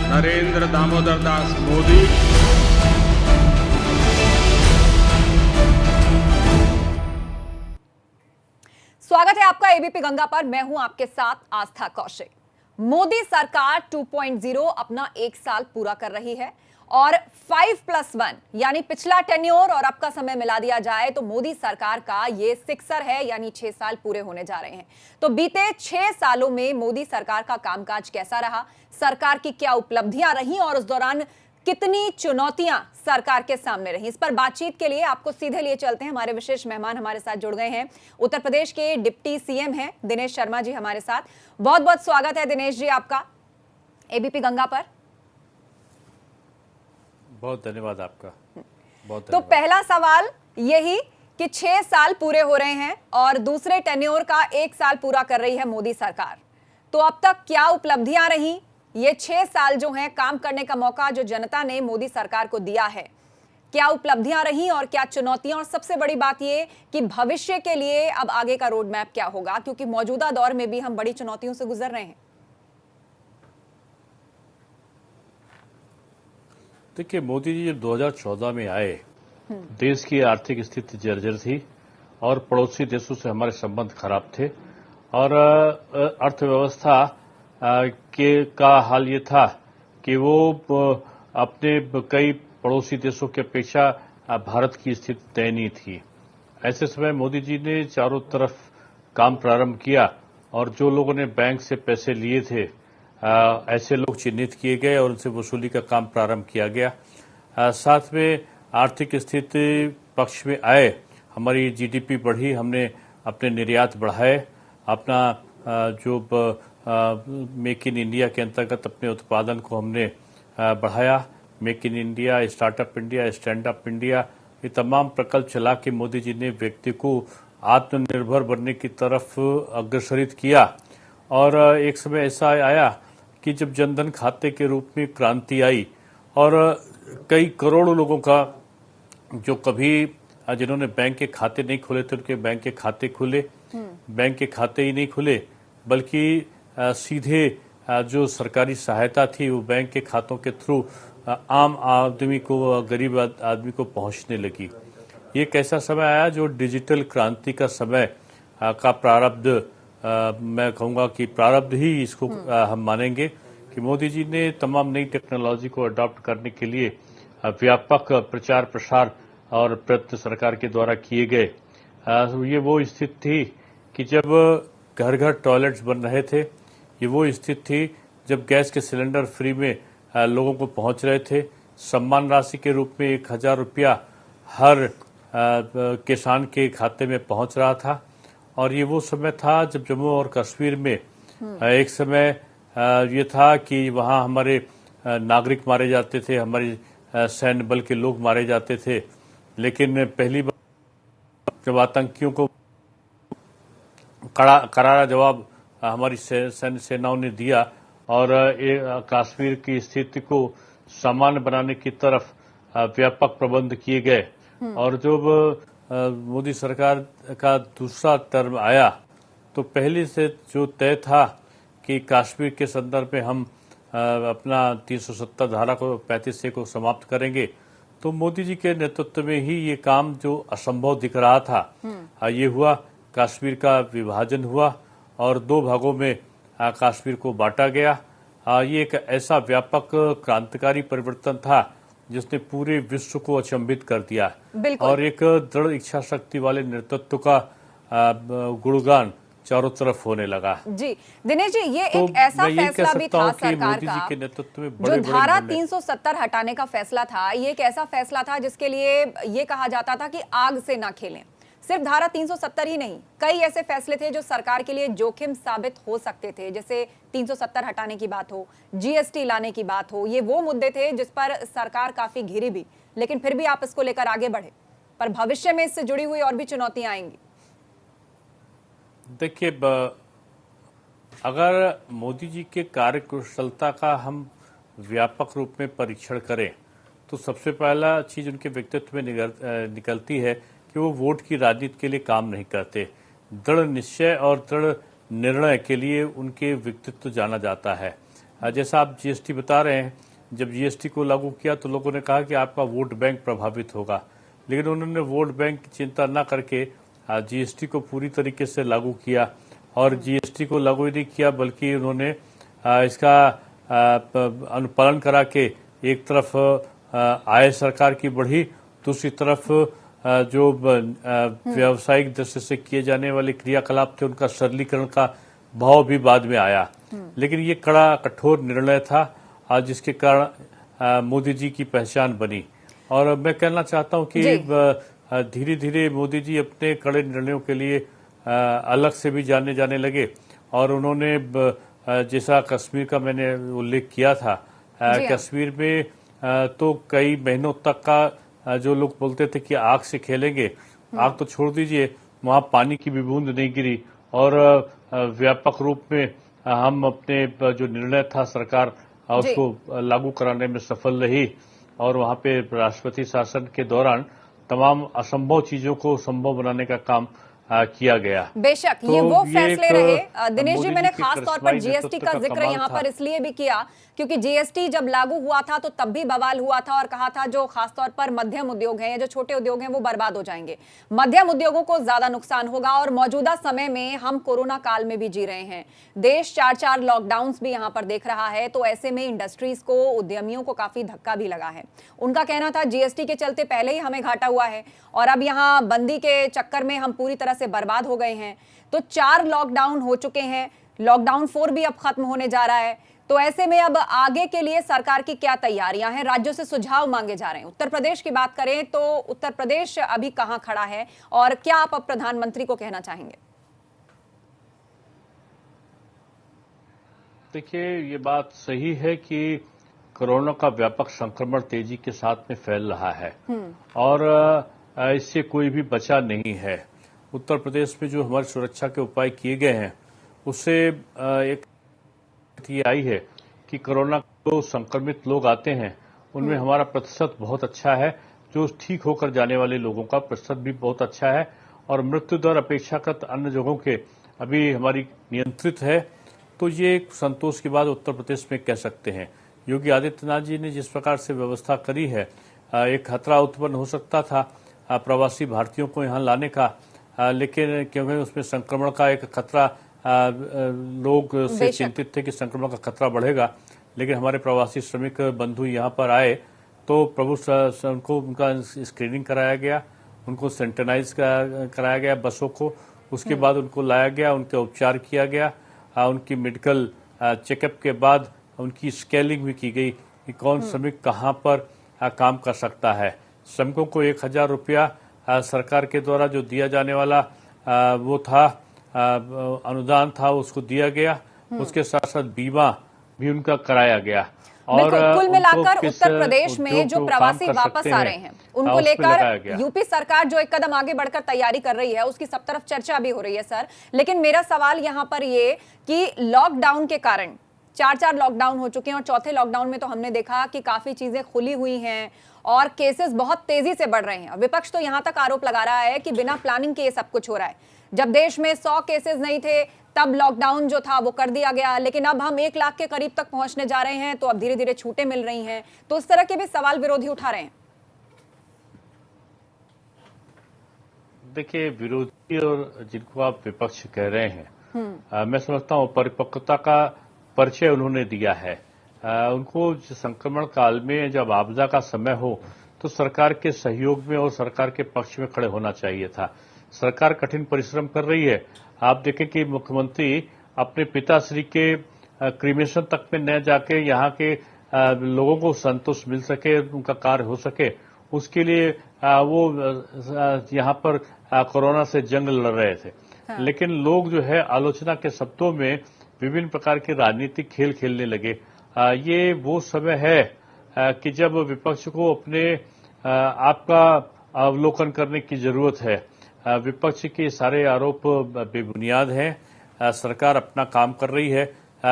नरेंद्र दामोदर दास मोदी। स्वागत है आपका एबीपी गंगा पर। मैं हूं आपके साथ आस्था कौशिक। मोदी सरकार 2.0 अपना एक साल पूरा कर रही है और 5+1 यानी पिछला टेन्योर और अब का समय मिला दिया जाए तो मोदी सरकार का ये सिक्सर है, यानी 6 साल पूरे होने जा रहे हैं। तो बीते 6 सालों में मोदी सरकार का कामकाज कैसा रहा, सरकार की क्या उपलब्धियां रही और उस दौरान कितनी चुनौतियां सरकार के सामने रही, इस पर बातचीत के लिए आपको सीधे लिए चलते हैं। हमारे विशेष मेहमान हमारे साथ जुड़ गए हैं। उत्तर प्रदेश के डिप्टी सीएम हैं दिनेश शर्मा जी हमारे साथ। बहुत बहुत स्वागत है दिनेश जी आपका एबीपी गंगा पर। बहुत धन्यवाद आपका। बहुत तो पहला सवाल यही कि 6 साल पूरे हो रहे हैं और दूसरे टेन्योर का 1 साल पूरा कर रही है मोदी सरकार। तो अब तक क्या उपलब्धियां रही, ये 6 साल जो हैं काम करने का मौका जो जनता ने मोदी सरकार को दिया है, क्या उपलब्धियां रही और क्या चुनौतियां, और सबसे बड़ी बात ये कि भविष्य के लिए अब आगे का रोड मैप क्या होगा, क्योंकि मौजूदा दौर में भी हम बड़ी चुनौतियों से गुजर रहे हैं। देखिए, मोदी जी जब 2014 में आए, देश की आर्थिक स्थिति जर्जर थी और पड़ोसी देशों से हमारे संबंध खराब थे और अर्थव्यवस्था का हाल ये था कि वो अपने कई पड़ोसी देशों की अपेक्षा भारत की स्थिति दयनीय थी। ऐसे समय मोदी जी ने चारों तरफ काम प्रारंभ किया और जो लोगों ने बैंक से पैसे लिए थे ऐसे लोग चिन्हित किए गए और उनसे वसूली का काम प्रारंभ किया गया। साथ में आर्थिक स्थिति पक्ष में आए, हमारी जीडीपी बढ़ी, हमने अपने निर्यात बढ़ाए, अपना जो मेक इन इंडिया के अंतर्गत अपने उत्पादन को हमने बढ़ाया। Make in India, startup India, stand up India, ये तमाम प्रकल्प चला के मोदी जी ने व्यक्ति को आत्मनिर्भर बनने की तरफ अग्रसरित किया। और एक समय ऐसा आया कि जब जनधन खाते के रूप में क्रांति आई और कई करोड़ों लोगों का जो कभी जिन्होंने बैंक के खाते नहीं खोले थे उनके बैंक के खाते खुले। बैंक के खाते ही नहीं खुले बल्कि सीधे जो सरकारी सहायता थी वो बैंक के खातों के थ्रू आम आदमी को, गरीब आदमी को पहुंचने लगी। ये कैसा समय आया जो डिजिटल क्रांति का समय का प्रारब्ध, मैं कहूँगा कि प्रारब्ध ही इसको हम मानेंगे कि मोदी जी ने तमाम नई टेक्नोलॉजी को अडॉप्ट करने के लिए व्यापक प्रचार प्रसार और प्रयत्न सरकार के द्वारा किए गए। ये वो स्थिति थी कि जब घर घर टॉयलेट्स बन रहे थे, ये वो स्थिति थी जब गैस के सिलेंडर फ्री में लोगों को पहुंच रहे थे। सम्मान राशि के रूप में 1000 रुपया हर किसान के खाते में पहुंच रहा था। और ये वो समय था जब जम्मू और कश्मीर में एक समय ये था कि वहाँ हमारे नागरिक मारे जाते थे, हमारे सैन्य बल के लोग मारे जाते थे। लेकिन पहली बार जब आतंकियों को करारा जवाब हमारी सैन्य सेनाओं ने दिया और कश्मीर की स्थिति को सामान्य बनाने की तरफ व्यापक प्रबंध किए गए। और जब मोदी सरकार का दूसरा टर्म आया तो पहले से जो तय था कि कश्मीर के संदर्भ में हम अपना 370 धारा को 35 को समाप्त करेंगे, तो मोदी जी के नेतृत्व में ही ये काम जो असंभव दिख रहा था ये हुआ। कश्मीर का विभाजन हुआ और 2 भागों में कश्मीर को बांटा गया। ये एक ऐसा व्यापक क्रांतिकारी परिवर्तन था जिसने पूरे विश्व को अचंभित कर दिया और एक दृढ़ इच्छा शक्ति वाले नेतृत्व का गुणगान चारों तरफ होने लगा। जी दिनेश जी, ये तो एक ऐसा फैसला भी था सरकार का के नेतृत्व में जो धारा 370 हटाने का फैसला था। ये एक ऐसा फैसला था जिसके लिए ये कहा जाता था कि आग से ना खेलें। सिर्फ धारा 370 ही नहीं, कई ऐसे फैसले थे जो सरकार के लिए जोखिम साबित हो सकते थे, जैसे 370 हटाने की बात हो, जीएसटी लाने की बात हो। ये वो मुद्दे थे जिस पर सरकार काफी घिरी भी, लेकिन फिर भी आप इसको लेकर आगे बढ़े। पर भविष्य में इससे जुड़ी हुई और भी चुनौतियां आएंगी। देखिए, अगर मोदी जी के कार्यकुशलता का हम व्यापक रूप में परीक्षण करें तो सबसे पहला चीज उनके व्यक्तित्व में निकलती है कि वो वोट की राजनीति के लिए काम नहीं करते। दृढ़ निश्चय और दृढ़ निर्णय के लिए उनके व्यक्तित्व जाना जाता है। जैसा आप जीएसटी बता रहे हैं, जब जीएसटी को लागू किया तो लोगों ने कहा कि आपका वोट बैंक प्रभावित होगा, लेकिन उन्होंने वोट बैंक की चिंता न करके जीएसटी को पूरी तरीके से लागू किया। और जीएसटी को लागू ही नहीं किया बल्कि उन्होंने इसका अनुपालन करा के एक तरफ आय सरकार की बढ़ी, दूसरी तरफ जो व्यावसायिक दृष्टि से किए जाने वाले क्रियाकलाप थे उनका सरलीकरण का भाव भी बाद में आया। लेकिन ये कड़ा कठोर निर्णय था जिसके कारण मोदी जी की पहचान बनी। और मैं कहना चाहता हूं कि धीरे धीरे मोदी जी अपने कड़े निर्णयों के लिए अलग से भी जाने लगे। और उन्होंने जैसा कश्मीर का मैंने उल्लेख किया था, कश्मीर में तो कई महीनों तक का जो लोग बोलते थे कि आग से खेलेंगे, आग तो छोड़ दीजिए, वहां पानी की भी बूंद नहीं गिरी। और व्यापक रूप में हम अपने जो निर्णय था सरकार उसको लागू कराने में सफल रही। और वहां पे राष्ट्रपति शासन के दौरान तमाम असंभव चीजों को संभव बनाने का काम किया गया। बेशक ये वो फैसले रहे दिनेश जी। मैंने खास तौर पर जीएसटी का जिक्र यहाँ पर इसलिए भी किया क्योंकि जीएसटी जब लागू हुआ था तो तब भी बवाल हुआ था और कहा था जो खास तौर पर मध्यम उद्योग हैं या जो छोटे उद्योग हैं वो बर्बाद हो जाएंगे, मध्यम उद्योगों को ज्यादा नुकसान होगा। और मौजूदा समय में हम कोरोना काल में भी जी रहे हैं, देश 4 लॉकडाउन्स भी यहाँ पर देख रहा है, तो ऐसे में इंडस्ट्रीज को, उद्यमियों को काफी धक्का भी लगा है। उनका कहना था जीएसटी के चलते पहले ही हमें घाटा हुआ है और अब यहाँ बंदी के चक्कर में हम पूरी तरह से बर्बाद हो गए हैं। तो 4 लॉकडाउन हो चुके हैं, लॉकडाउन 4 भी अब खत्म होने जा रहा है। तो ऐसे में अब आगे के लिए सरकार की क्या तैयारियां हैं? राज्यों से सुझाव मांगे जा रहे हैं। उत्तर प्रदेश की बात करें तो उत्तर प्रदेश अभी कहां खड़ा है और क्या आप अब प्रधानमंत्री को कहना चाहेंगे? देखिए, ये बात सही है कि कोरोना का व्यापक संक्रमण तेजी के साथ में फैल रहा है और इससे कोई भी बचा नहीं है। उत्तर प्रदेश में जो हमारी सुरक्षा के उपाय किए गए हैं उससे एक ये आई है कि कोरोना को संक्रमित लोग आते हैं उनमें हमारा प्रतिशत बहुत अच्छा है, जो ठीक होकर जाने वाले लोगों का प्रतिशत भी बहुत अच्छा है और मृत्यु दर अपेक्षाकृत अन्य जगहों के अभी हमारी नियंत्रित है। तो ये एक संतोष की बात उत्तर प्रदेश में कह सकते हैं। योगी आदित्यनाथ जी ने जिस प्रकार से व्यवस्था करी है, एक खतरा उत्पन्न हो सकता था प्रवासी भारतीयों को यहाँ लाने का, लेकिन क्योंकि उसमें संक्रमण का एक खतरा लोग से चिंतित थे कि संक्रमण का खतरा बढ़ेगा, लेकिन हमारे प्रवासी श्रमिक बंधु यहाँ पर आए तो उनको उनका स्क्रीनिंग कराया गया, उनको सैनिटाइज कराया गया बसों को, उसके बाद उनको लाया गया, उनका उपचार किया गया, उनकी मेडिकल चेकअप के बाद उनकी स्केलिंग भी की गई कि कौन श्रमिक कहाँ पर काम कर सकता है। श्रमिकों को 1000 रुपया सरकार के द्वारा जो दिया जाने वाला वो था अनुदान था, उसको दिया गया। उसके साथ साथ बीमा भी उनका कराया गया। और कुल मिलाकर उत्तर प्रदेश में जो प्रवासी वापस आ रहे हैं उनको लेकर यूपी सरकार जो एक कदम आगे बढ़कर तैयारी कर रही है उसकी सब तरफ चर्चा भी हो रही है सर। लेकिन मेरा सवाल यहाँ पर ये कि लॉकडाउन के कारण 4 लॉकडाउन हो चुके हैं और चौथे लॉकडाउन में तो हमने देखा कि काफी चीजें खुली हुई हैं और केसेस बहुत तेजी से बढ़ रहे हैं। विपक्ष तो यहां तक आरोप लगा रहा है कि बिना प्लानिंग के ये सब कुछ हो रहा है। जब देश में 100 केसेस नहीं थे तब लॉकडाउन जो था वो कर दिया गया, लेकिन अब हम 1 लाख के करीब तक पहुंचने जा रहे हैं तो अब धीरे धीरे छूटें मिल रही हैं। तो उस तरह के भी सवाल विरोधी उठा रहे हैं। देखिए, विरोधी और जिनको आप विपक्ष कह रहे हैं, मैं समझता हूं परिपक्वता का परिचय उन्होंने दिया है। उनको संक्रमण काल में जब आपदा का समय हो तो सरकार के सहयोग में और सरकार के पक्ष में खड़े होना चाहिए था। सरकार कठिन परिश्रम कर रही है। आप देखें कि मुख्यमंत्री अपने पिताश्री के क्रीमेशन तक में न जाके यहाँ के लोगों को संतोष मिल सके, उनका कार्य हो सके, उसके लिए वो यहाँ पर कोरोना से जंग लड़ रहे थे। लेकिन लोग जो है आलोचना के शब्दों में विभिन्न प्रकार के राजनीतिक खेल खेलने लगे। ये वो समय है कि जब विपक्ष को अपने आपका अवलोकन करने की जरूरत है। विपक्ष के सारे आरोप बेबुनियाद हैं। सरकार अपना काम कर रही है।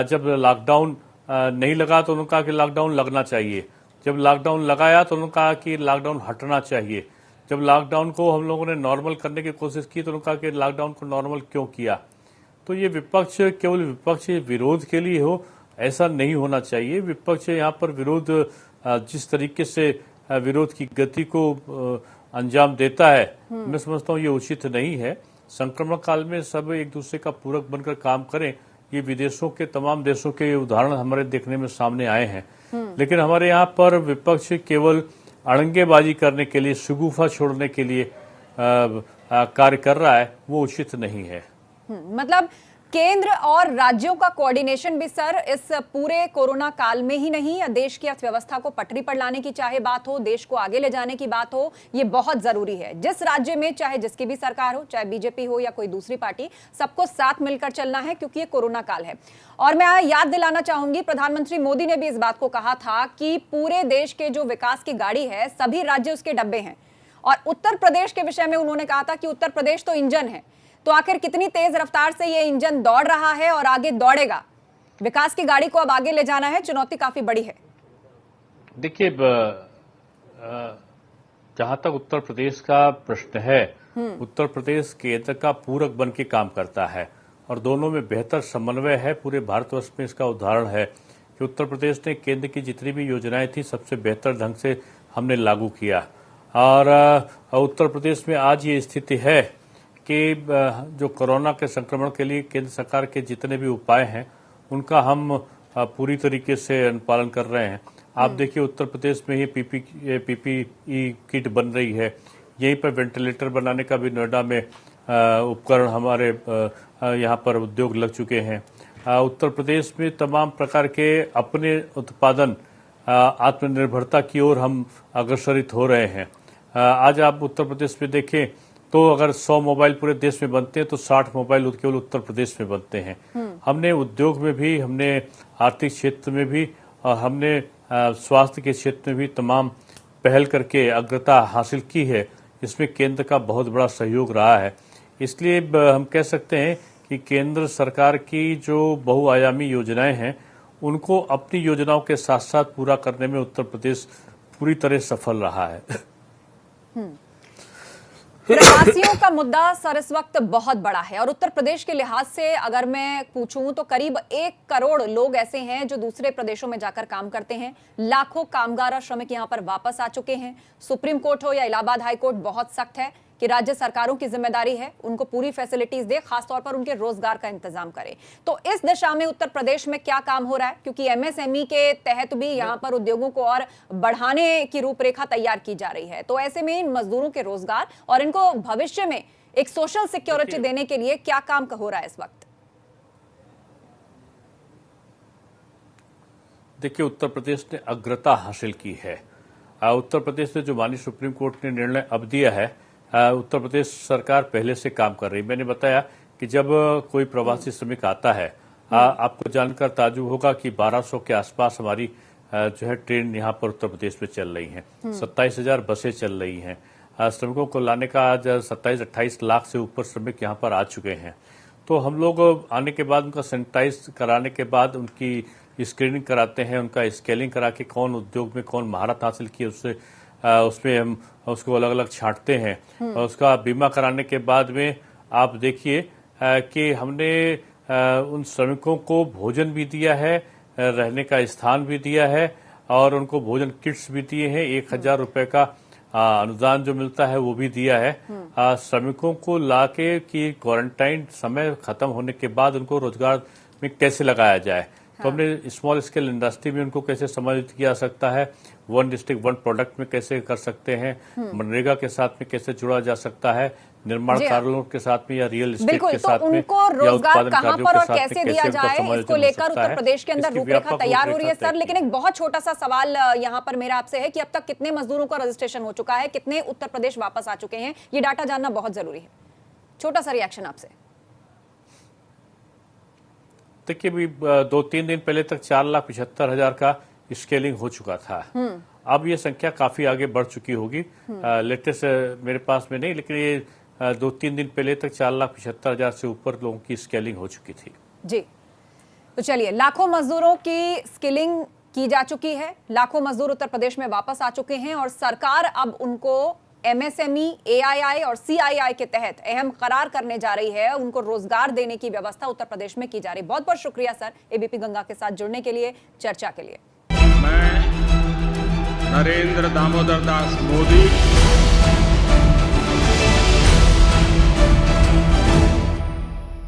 जब लॉकडाउन नहीं लगा तो उन्होंने कहा कि लॉकडाउन लगना चाहिए। जब लॉकडाउन लगाया तो उन्होंने कहा कि लॉकडाउन हटना चाहिए। जब लॉकडाउन को हम लोगों ने नॉर्मल करने की कोशिश की तो उन्होंने कहा कि लॉकडाउन को नॉर्मल क्यों किया। तो ये विपक्ष केवल विपक्ष विरोध के लिए हो ऐसा नहीं होना चाहिए। विपक्ष यहाँ पर विरोध जिस तरीके से विरोध की गति को अंजाम देता है, मैं समझता हूँ ये उचित नहीं है। संक्रमण काल में सब एक दूसरे का पूरक बनकर काम करें, ये विदेशों के तमाम देशों के उदाहरण हमारे देखने में सामने आए हैं। लेकिन हमारे यहाँ पर विपक्ष केवल अड़ंगेबाजी करने के लिए, शगुफा छोड़ने के लिए कार्य कर रहा है, वो उचित नहीं है। मतलब केंद्र और राज्यों का कोऑर्डिनेशन भी सर इस पूरे कोरोना काल में ही नहीं, या देश की अर्थव्यवस्था को पटरी पर लाने की चाहे बात हो, देश को आगे ले जाने की बात हो, ये बहुत जरूरी है। जिस राज्य में चाहे जिसकी भी सरकार हो, चाहे बीजेपी हो या कोई दूसरी पार्टी, सबको साथ मिलकर चलना है, क्योंकि ये कोरोना काल है। और मैं याद दिलाना चाहूंगी, प्रधानमंत्री मोदी ने भी इस बात को कहा था कि पूरे देश के जो विकास की गाड़ी है, सभी राज्य उसके डब्बे हैं। और उत्तर प्रदेश के विषय में उन्होंने कहा था कि उत्तर प्रदेश तो इंजन है। तो आखिर कितनी तेज रफ्तार से ये इंजन दौड़ रहा है और आगे दौड़ेगा, विकास की गाड़ी को अब आगे ले जाना है, चुनौती काफी बड़ी है। देखिए, जहां तक उत्तर प्रदेश का प्रश्न है, उत्तर प्रदेश केंद्र का पूरक बन के काम करता है और दोनों में बेहतर समन्वय है। पूरे भारतवर्ष में इसका उदाहरण है कि उत्तर प्रदेश ने केंद्र की जितनी भी योजनाएं थी, सबसे बेहतर ढंग से हमने लागू किया। और उत्तर प्रदेश में आज ये स्थिति है कि जो कोरोना के संक्रमण के लिए केंद्र सरकार के जितने भी उपाय हैं, उनका हम पूरी तरीके से अनुपालन कर रहे हैं। आप देखिए, उत्तर प्रदेश में ही पीपीई किट बन रही है। यहीं पर वेंटिलेटर बनाने का भी नोएडा में उपकरण हमारे यहाँ पर उद्योग लग चुके हैं। उत्तर प्रदेश में तमाम प्रकार के अपने उत्पादन, आत्मनिर्भरता की ओर हम अग्रसरित हो रहे हैं। आज आप उत्तर प्रदेश में देखें तो अगर 100 मोबाइल पूरे देश में बनते हैं तो 60 मोबाइल केवल उत्तर प्रदेश में बनते हैं। हमने उद्योग में भी, हमने आर्थिक क्षेत्र में भी और हमने स्वास्थ्य के क्षेत्र में भी तमाम पहल करके अग्रता हासिल की है। इसमें केंद्र का बहुत बड़ा सहयोग रहा है। इसलिए हम कह सकते हैं कि केंद्र सरकार की जो बहुआयामी योजनाएं हैं, उनको अपनी योजनाओं के साथ साथ पूरा करने में उत्तर प्रदेश पूरी तरह सफल रहा है। प्रवासियों का मुद्दा सर इस वक्त बहुत बड़ा है और उत्तर प्रदेश के लिहाज से अगर मैं पूछूं तो करीब 1 करोड़ लोग ऐसे हैं जो दूसरे प्रदेशों में जाकर काम करते हैं। लाखों कामगार और श्रमिक यहां पर वापस आ चुके हैं। सुप्रीम कोर्ट हो या इलाहाबाद हाई कोर्ट बहुत सख्त है कि राज्य सरकारों की जिम्मेदारी है उनको पूरी फैसिलिटीज दे, खासतौर पर उनके रोजगार का इंतजाम करे। तो इस दिशा में उत्तर प्रदेश में क्या काम हो रहा है, क्योंकि एमएसएमई के तहत भी यहाँ पर उद्योगों को और बढ़ाने की रूपरेखा तैयार की जा रही है। तो ऐसे में इन मजदूरों के रोजगार और इनको भविष्य में एक सोशल सिक्योरिटी देने के लिए क्या काम हो रहा है इस वक्त? देखिए, उत्तर प्रदेश ने अग्रता हासिल की है। उत्तर प्रदेश में जो माननीय सुप्रीम कोर्ट ने निर्णय अब दिया है, उत्तर प्रदेश सरकार पहले से काम कर रही है। मैंने बताया कि जब कोई प्रवासी श्रमिक आता है, आपको जानकर ताज्जुब होगा कि 1200 के आसपास हमारी जो है ट्रेन यहाँ पर उत्तर प्रदेश में चल रही हैं। 27,000 बसें चल रही हैं। श्रमिकों को लाने का आज 27-28 लाख से ऊपर श्रमिक यहाँ पर आ चुके हैं। तो हम लोग आने के बाद उनका सैनिटाइज कराने के बाद उनकी स्क्रीनिंग कराते हैं, उनका स्केलिंग करा के कौन उद्योग में कौन महारत हासिल की उसमें हम उसको अलग अलग छांटते हैं। और उसका बीमा कराने के बाद में आप देखिए कि हमने उन श्रमिकों को भोजन भी दिया है, रहने का स्थान भी दिया है और उनको भोजन किट्स भी दिए हैं। 1,000 रुपए का अनुदान जो मिलता है वो भी दिया है। श्रमिकों को लाके कि क्वारंटाइन समय खत्म होने के बाद उनको रोजगार में कैसे लगाया जाए। तो हमने स्मॉल स्केल इंडस्ट्री में उनको कैसे समायोजित किया जा सकता है, 1 डिस्ट्रिक्ट 1 प्रोडक्ट में कैसे कर सकते हैं, मनरेगा के साथ में कैसे जुड़ा जा सकता है, निर्माण कार्यों के साथ में या रियल एस्टेट के साथ में, उनको रोजगार कहां पर और कैसे दिया जाए, इसको लेकर उत्तर प्रदेश के अंदर रूपरेखा तैयार हो रही है। सर, लेकिन एक बहुत छोटा सा सवाल यहाँ पर मेरा आपसे है कि अब तक कितने मजदूरों का रजिस्ट्रेशन हो चुका है, कितने उत्तर प्रदेश वापस आ चुके हैं, ये डाटा जानना बहुत जरूरी है। छोटा सा रिएक्शन आपसे। देखिए, 2-3 दिन पहले तक 4,75,000 का स्केलिंग हो चुका था। अब ये संख्या काफी आगे बढ़ चुकी होगी। लेटेस्ट मेरे पास में नहीं, लेकिन ये 2-3 दिन पहले तक 4,75,000 से ऊपर लोगों की स्केलिंग हो चुकी थी। जी, तो चलिए, लाखों मजदूरों की स्किलिंग की जा चुकी है, लाखों मजदूर उत्तर प्रदेश में वापस आ चुके हैं और सरकार अब उनको एमएसएमई, एआईआई और सीआईआई के तहत अहम करार करने जा रही है, उनको रोजगार देने की व्यवस्था उत्तर प्रदेश में की जा रही है। बहुत बहुत शुक्रिया सर एबीपी गंगा के साथ जुड़ने के लिए, चर्चा के लिए। मैं नरेंद्र दामोदर दास मोदी